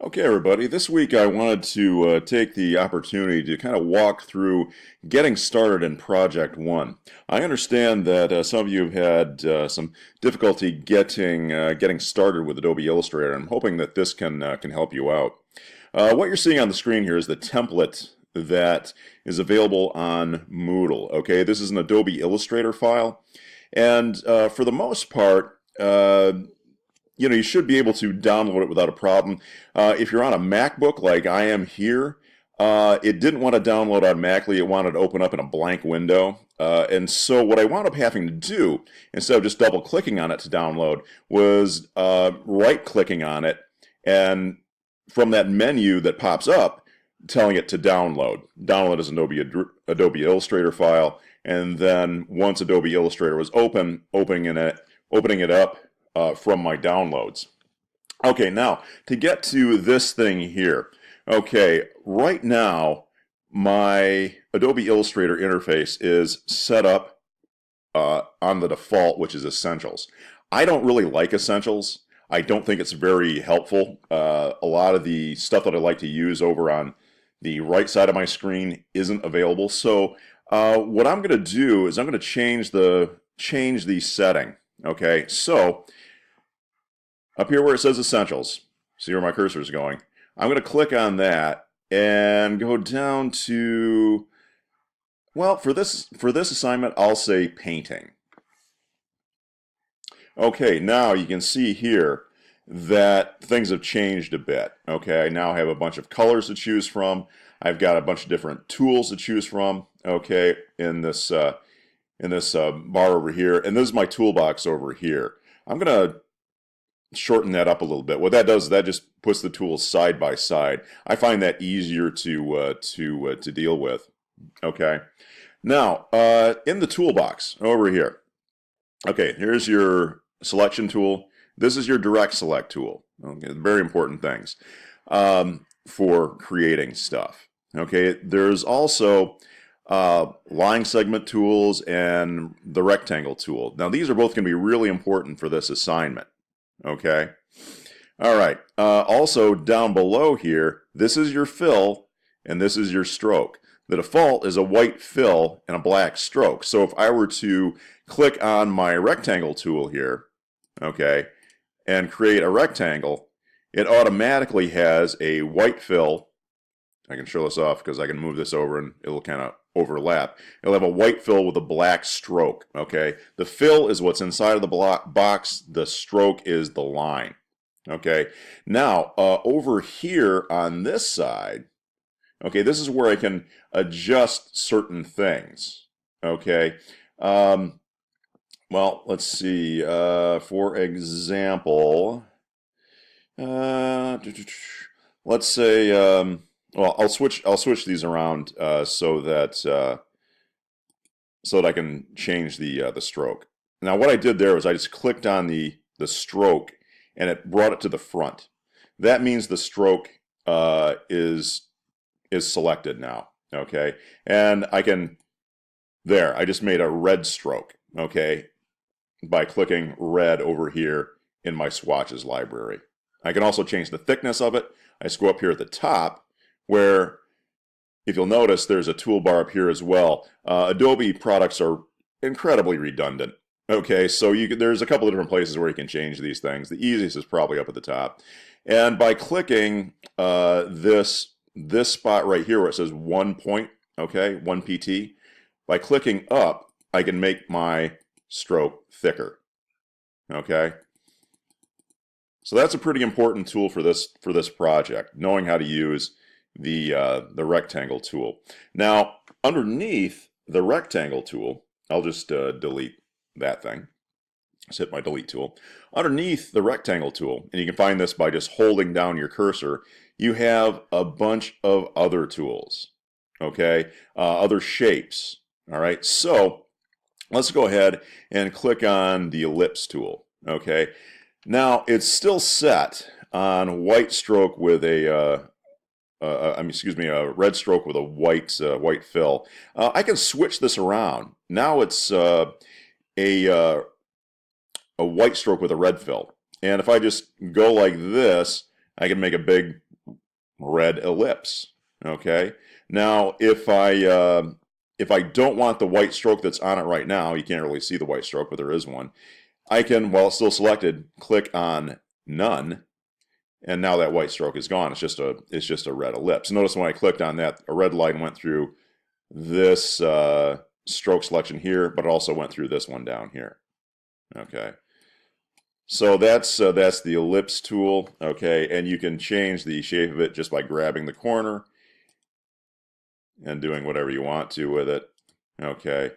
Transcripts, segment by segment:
Okay, everybody. This week I wanted to take the opportunity to kind of walk through getting started in Project One. I understand that some of you have had some difficulty getting started with Adobe Illustrator. I'm hoping that this can help you out. What you're seeing on the screen here is the template that is available on Moodle. Okay, this is an Adobe Illustrator file, and for the most part, you should be able to download it without a problem. If you're on a MacBook like I am here, it didn't want to download automatically. It wanted to open up in a blank window. And so what I wound up having to do, instead of just double clicking on it to download, was right clicking on it, and from that menu that pops up, telling it to download. Download as an Adobe Illustrator file, and then once Adobe Illustrator was opening it up from my downloads. Okay, now to get to this thing here. Okay, right now my Adobe Illustrator interface is set up on the default, which is Essentials. I don't really like Essentials. I don't think it's very helpful. A lot of the stuff that I like to use over on the right side of my screen isn't available. So what I'm going to do is I'm going to change the setting. Okay, so up here where it says Essentials, see where my cursor is going, I'm going to click on that and go down to, well, for this assignment, I'll say Painting. Okay, now you can see here that things have changed a bit. Okay, I now have a bunch of colors to choose from. I've got a bunch of different tools to choose from. Okay, in this bar over here, and this is my toolbox over here. I'm going to shorten that up a little bit. What that does is that just puts the tools side by side. I find that easier to deal with. Okay. Now, in the toolbox over here. Okay, here's your selection tool. This is your direct select tool. Okay, very important things for creating stuff. Okay, there's also line segment tools and the rectangle tool. Now, these are both going to be really important for this assignment. Okay. All right. Also, down below here, this is your fill and this is your stroke. The default is a white fill and a black stroke. So if I were to click on my rectangle tool here, okay, and create a rectangle, it automatically has a white fill. I can show this off because I can move this over and it'll kind of overlap. It'll have a white fill with a black stroke, okay? The fill is what's inside of the box. The stroke is the line, okay? Now, over here on this side, okay, this is where I can adjust certain things, okay? Well, let's see. For example, let's say, well, I'll switch these around so that I can change the stroke. Now, what I did there was I just clicked on the stroke and it brought it to the front. That means the stroke is selected now. Okay, and I just made a red stroke. Okay, by clicking red over here in my swatches library. I can also change the thickness of it. I just go up here at the top where, if you'll notice, there's a toolbar up here as well. Adobe products are incredibly redundant. Okay, so there's a couple of different places where you can change these things. The easiest is probably up at the top. And by clicking this spot right here where it says 1 point, okay, 1 pt, by clicking up, I can make my stroke thicker. Okay, so that's a pretty important tool for this project, knowing how to use the rectangle tool. Now, underneath the rectangle tool, I'll just delete that thing. Just hit my delete tool. Underneath the rectangle tool, and you can find this by just holding down your cursor, you have a bunch of other tools. Okay, other shapes. All right, so let's go ahead and click on the ellipse tool. Okay, now it's still set on white stroke with a a red stroke with a white fill. I can switch this around. Now it's a white stroke with a red fill. And if I just go like this, I can make a big red ellipse. Okay. Now, if I don't want the white stroke that's on it right now, you can't really see the white stroke, but there is one. I can, while it's still selected, click on none, and now that white stroke is gone. It's just a red ellipse. Notice when I clicked on that, a red line went through this stroke selection here, but it also went through this one down here. Okay. So that's the ellipse tool, okay, and you can change the shape of it just by grabbing the corner and doing whatever you want to with it. Okay.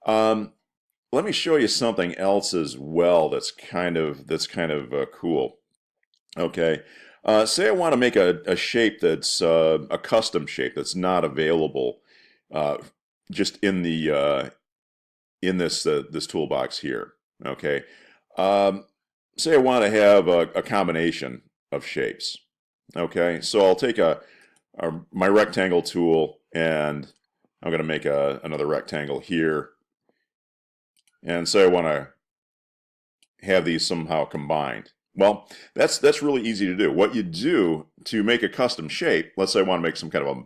Let me show you something else as well that's kind of cool. Okay. Say I want to make a shape that's a custom shape that's not available just in the in this toolbox here. Okay. Say I want to have a combination of shapes. Okay, so I'll take my rectangle tool and I'm going to make another rectangle here. And so I want to have these somehow combined. Well, that's really easy to do. What you do to make a custom shape, let's say I want to make some kind of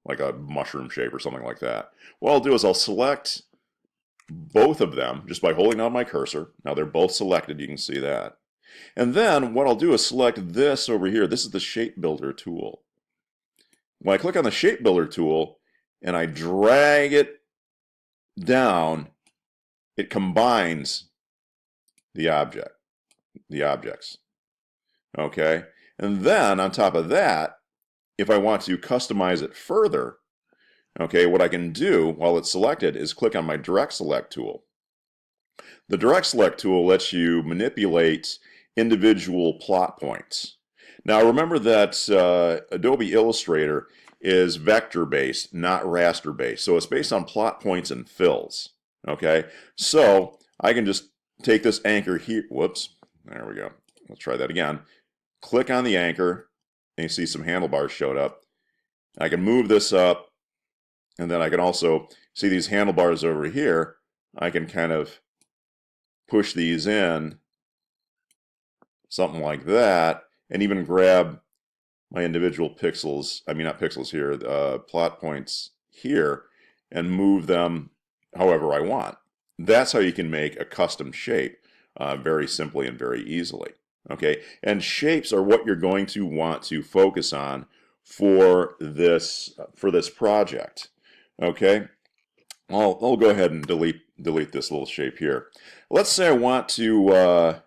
like a mushroom shape or something like that. What I'll do is I'll select both of them just by holding down my cursor. Now they're both selected, you can see that. And then what I'll do is select this over here. This is the Shape Builder tool. When I click on the Shape Builder tool and I drag it down, it combines the objects. Okay? And then on top of that, if I want to customize it further, okay, what I can do while it's selected is click on my Direct Select tool. The Direct Select tool lets you manipulate individual plot points. Now remember that Adobe Illustrator is vector-based, not raster-based. So it's based on plot points and fills. Okay, so I can just take this anchor here. Whoops, there we go. Let's try that again. Click on the anchor, and you see some handlebars showed up. I can move this up. And then I can also see these handlebars over here. I can kind of push these in, something like that, and even grab my individual pixels, I mean not pixels here, plot points here, and move them however I want. That's how you can make a custom shape very simply and very easily. Okay, and shapes are what you're going to want to focus on for this project. Okay, I'll go ahead and delete this little shape here. Let's say I want to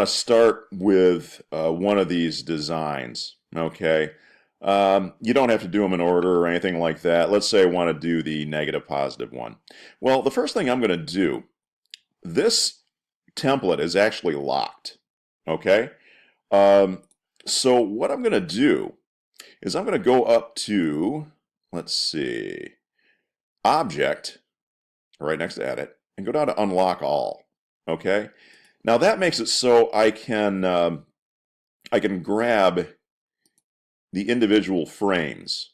start with one of these designs. Okay, you don't have to do them in order or anything like that. Let's say I want to do the negative positive one. Well, the first thing I'm going to do, this template is actually locked. Okay, so what I'm going to do is I'm going to go up to, let's see, Object, right next to Edit, and go down to Unlock All. Okay, now that makes it so I can grab the individual frames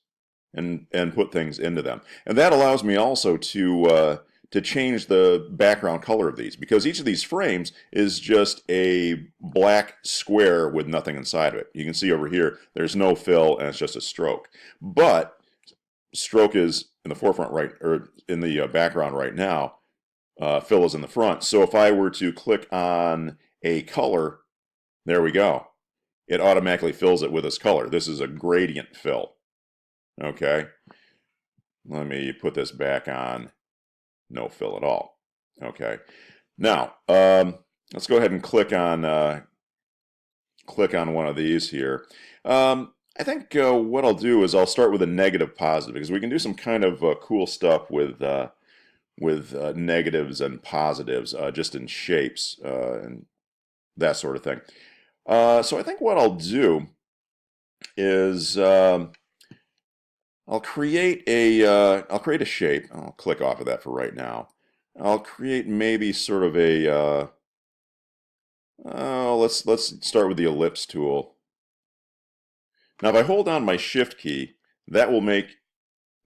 and put things into them, and that allows me also to change the background color of these, because each of these frames is just a black square with nothing inside of it. You can see over here there's no fill and it's just a stroke, but stroke is in the forefront right, or in the background right now. Fill is in the front. So if I were to click on a color, there we go. It automatically fills it with this color. This is a gradient fill. Okay. Let me put this back on no fill at all. Okay. Now, let's go ahead and click on one of these here. I think what I'll do is I'll start with a negative positive, because we can do some kind of cool stuff with negatives and positives just in shapes and that sort of thing. So I think what I'll do is I'll create a shape. I'll click off of that for right now. I'll create maybe sort of a let's start with the ellipse tool. Now, if I hold down my Shift key, that will make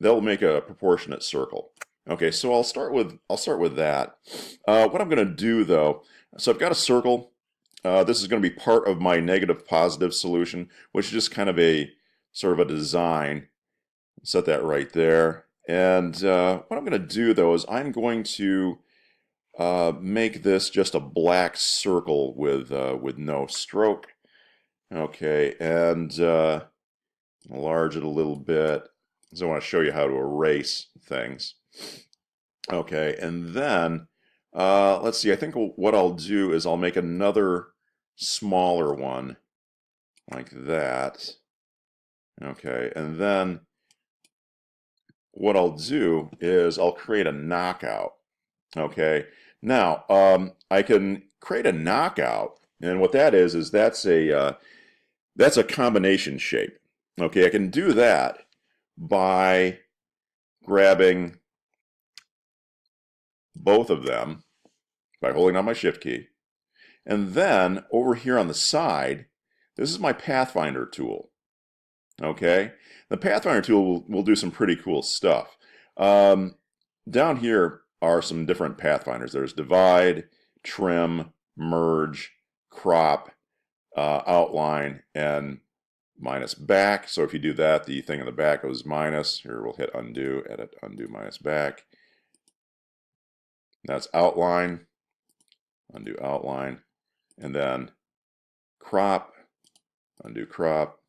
a proportionate circle. Okay, so I'll start with that. What I'm going to do though, so I've got a circle. this is going to be part of my negative positive solution, which is just kind of a sort of a design. Set that right there. And what I'm going to do though is I'm going to make this just a black circle with no stroke. Okay, and enlarge it a little bit because I want to show you how to erase things. Okay, and then let's see, I think what I'll do is I'll make another smaller one like that. Okay, and then what I'll do is I'll create a knockout. Okay, now I can create a knockout, and what that is that's a combination shape. Okay, I can do that by grabbing both of them by holding down my shift key. And then over here on the side, this is my Pathfinder tool. Okay, the Pathfinder tool will do some pretty cool stuff. Down here are some different Pathfinders. There's divide, trim, merge, crop, outline, and minus back. So if you do that, the thing in the back goes minus. Here we'll hit undo, edit, undo, minus back. That's outline, undo outline, and then crop, undo crop.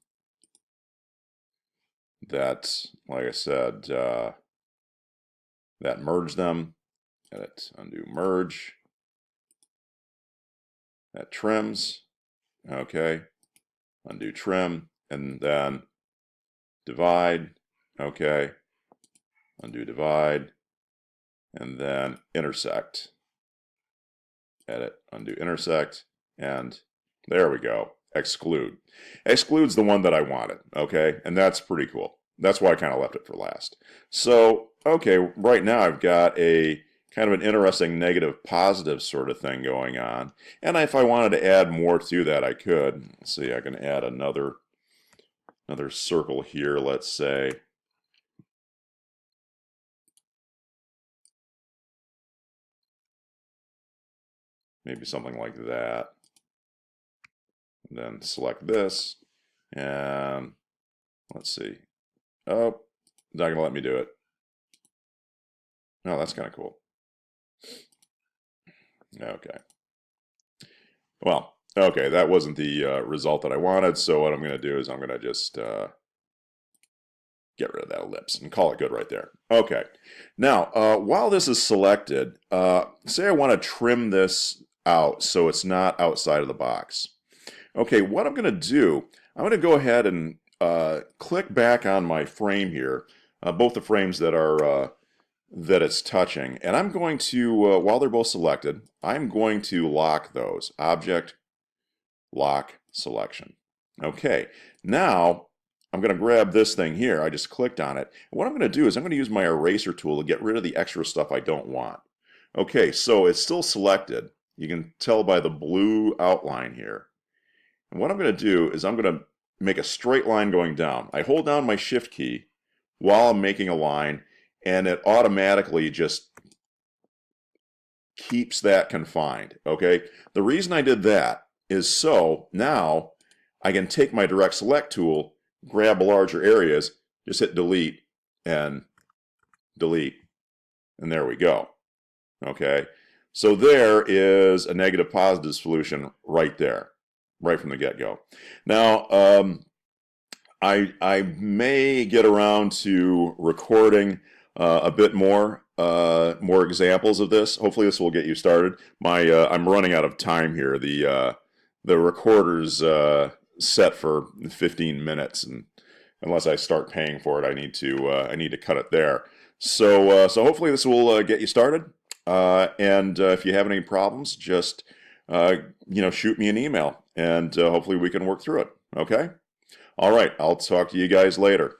That, like I said, that merge them, edit, undo, merge. That trims, okay, undo trim, and then divide, okay, undo divide, and then intersect, edit, undo intersect, and there we go, exclude. Exclude's the one that I wanted, okay, and that's pretty cool. That's why I kind of left it for last. So, okay, right now I've got a kind of an interesting negative positive sort of thing going on, and if I wanted to add more to that, I could. Let's see, I can add another circle here, let's say. Maybe something like that. And then select this, and let's see. Oh, it's not going to let me do it. No, that's kind of cool. Okay. Well, okay, that wasn't the result that I wanted, so what I'm going to do is I'm going to just get rid of that ellipse and call it good right there. Okay. Now, while this is selected, say I want to trim this out so it's not outside of the box. Okay, what I'm going to do, I'm going to go ahead and click back on my frame here, both the frames that are that it's touching, and I'm going to, while they're both selected, I'm going to lock those. Object, lock, selection. Okay, now I'm going to grab this thing here. I just clicked on it. And what I'm going to do is I'm going to use my eraser tool to get rid of the extra stuff I don't want. Okay, so it's still selected. You can tell by the blue outline here. And what I'm going to do is I'm going to make a straight line going down. I hold down my shift key while I'm making a line, and it automatically just keeps that confined. Okay, the reason I did that is so now I can take my direct select tool, grab larger areas, just hit delete, and there we go. Okay, so there is a negative positive solution right there, right from the get-go. Now, I may get around to recording a bit more examples of this. Hopefully this will get you started. I'm running out of time here. The recorder's set for 15 minutes, and unless I start paying for it, I need to cut it there. So hopefully this will get you started. And if you have any problems, just shoot me an email, and hopefully we can work through it. Okay? All right, I'll talk to you guys later.